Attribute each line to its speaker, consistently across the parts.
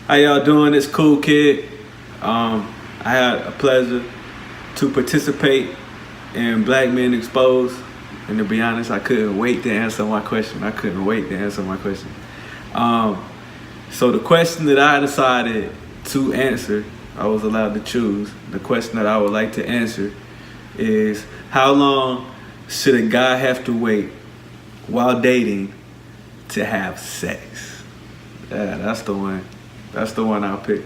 Speaker 1: How y'all doing? It's Cool Kid. I had a pleasure to participate in Black Men Exposed. And to be honest, I couldn't wait to answer my question. So the question that I decided to answer, I was allowed to choose. The question that I would like to answer is, how long should a guy have to wait while dating to have sex? Yeah, that's the one. That's the one I'll pick.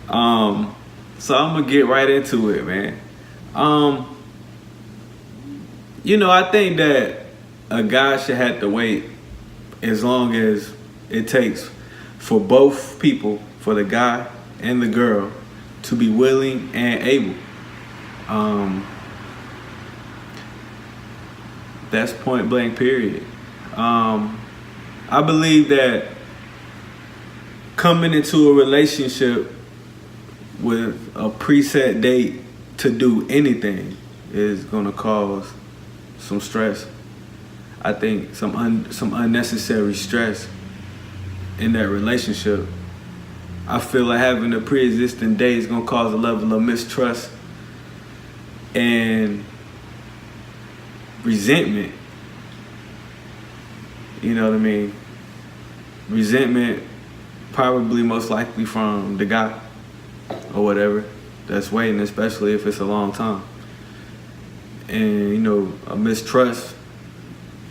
Speaker 1: So I'm gonna get right into it, man. I think that a guy should have to wait as long as it takes for both people, for the guy and the girl, to be willing and able. That's point blank, period. I believe that coming into a relationship with a preset date to do anything is gonna cause some stress. I think some unnecessary stress in that relationship. I feel like having a pre-existing date is gonna cause a level of mistrust and resentment. You know what I mean? Resentment, probably most likely from the guy or whatever that's waiting, especially if it's a long time. And a mistrust,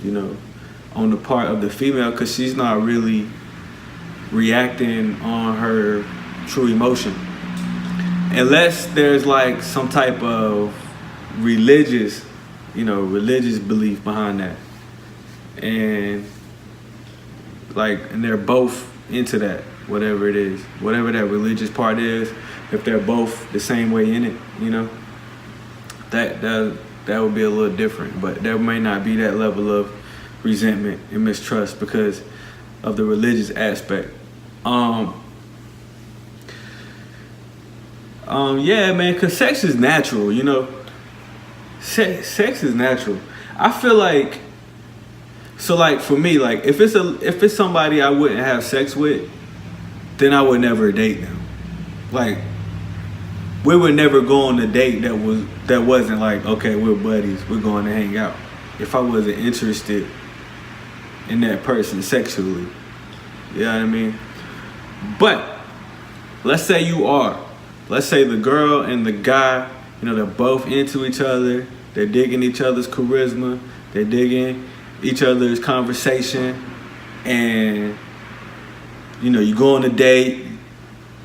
Speaker 1: on the part of the female, because she's not really reacting on her true emotion, unless there's like some type of religious belief behind that, and they're both into that, whatever it is, whatever that religious part is. If they're both the same way in it, that would be a little different. But there may not be that level of resentment and mistrust because of the religious aspect. Yeah, man, because sex is natural, Sex is natural. I feel like, for me, if it's somebody I wouldn't have sex with, then I would never date them. We would never go on a date that wasn't like, okay, we're buddies, we're going to hang out, if I wasn't interested in that person sexually. You know what I mean? But let's say you are. Let's say the girl and the guy, they're both into each other, they're digging each other's charisma, they're digging each other's conversation, and you go on a date,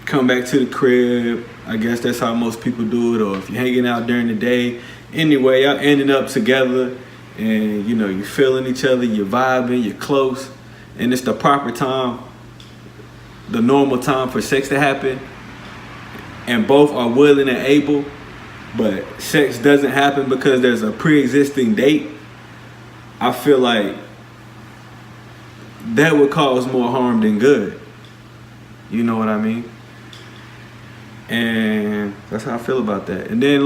Speaker 1: come back to the crib. I guess that's how most people do it. Or if you're hanging out during the day, anyway, y'all ending up together, and you're feeling each other, you're vibing, you're close, and it's the proper time, the normal time for sex to happen, and both are willing and able, but sex doesn't happen because there's a pre-existing date. I feel like that would cause more harm than good. You know what I mean? And that's how I feel about that. And then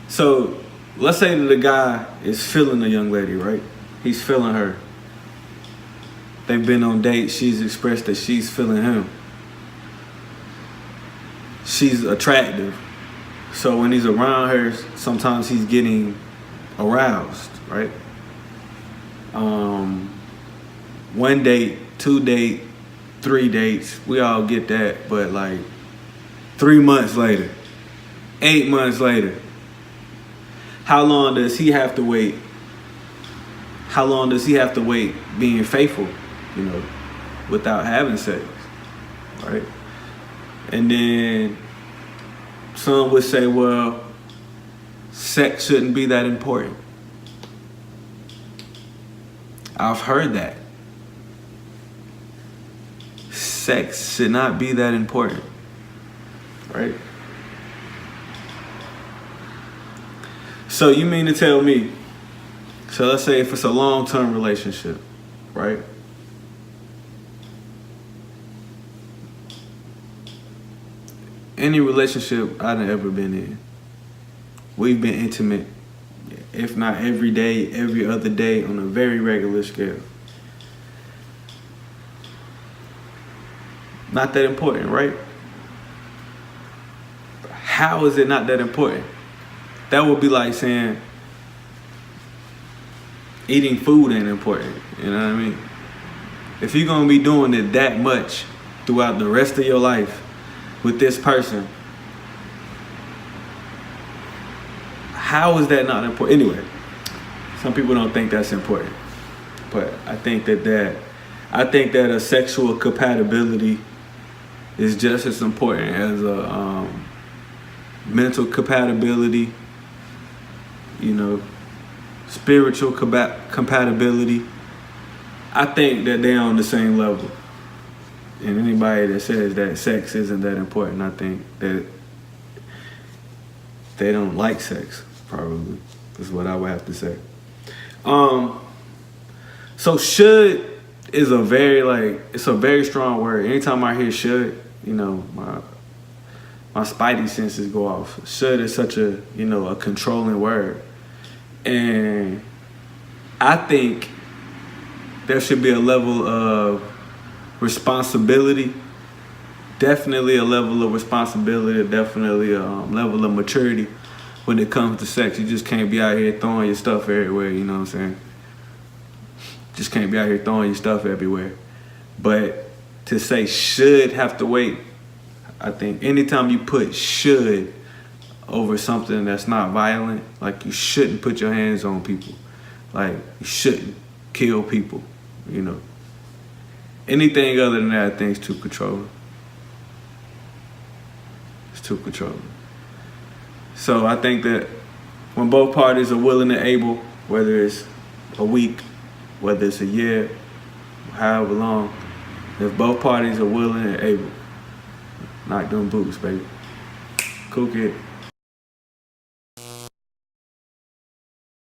Speaker 1: so let's say that the guy is feeling the young lady, right? He's feeling her. They've been on dates. She's expressed that she's feeling him. She's attractive. So when he's around her, sometimes he's getting aroused, right? 1 date, 2 date, 3 dates, we all get that. But 3 months later, 8 months later, how long does he have to wait? How long does he have to wait being faithful, without having sex, right? And then some would say, well, sex shouldn't be that important. I've heard that. Sex should not be that important, right? So you mean to tell me, so let's say if it's a long-term relationship, right? Any relationship I've ever been in, we've been intimate if not every day, every other day on a very regular scale. Not that important, right? How is it not that important? That would be like saying eating food ain't important. You know what I mean? If you're gonna be doing it that much throughout the rest of your life with this person, how is that not important? Anyway, some people don't think that's important, but I think that a sexual compatibility is just as important as a mental compatibility, spiritual compatibility. I think that they're on the same level. And anybody that says that sex isn't that important, I think that they don't like sex, probably, is what I would have to say. So should is a very it's a very strong word. Anytime I hear should, my spidey senses go off. Should is such a controlling word. And I think there should be a level of responsibility, definitely a level of responsibility, definitely a level of maturity when it comes to sex. You just can't be out here throwing your stuff everywhere, you know what I'm saying? Just can't be out here throwing your stuff everywhere. But to say should have to wait, I think anytime you put should over something that's not violent, like you shouldn't put your hands on people, like you shouldn't kill people, Anything other than that, I think is too controlling. It's too controlling. So I think that when both parties are willing and able, whether it's a week, whether it's a year, however long, if both parties are willing and able, knock them boots, baby. Cool kid.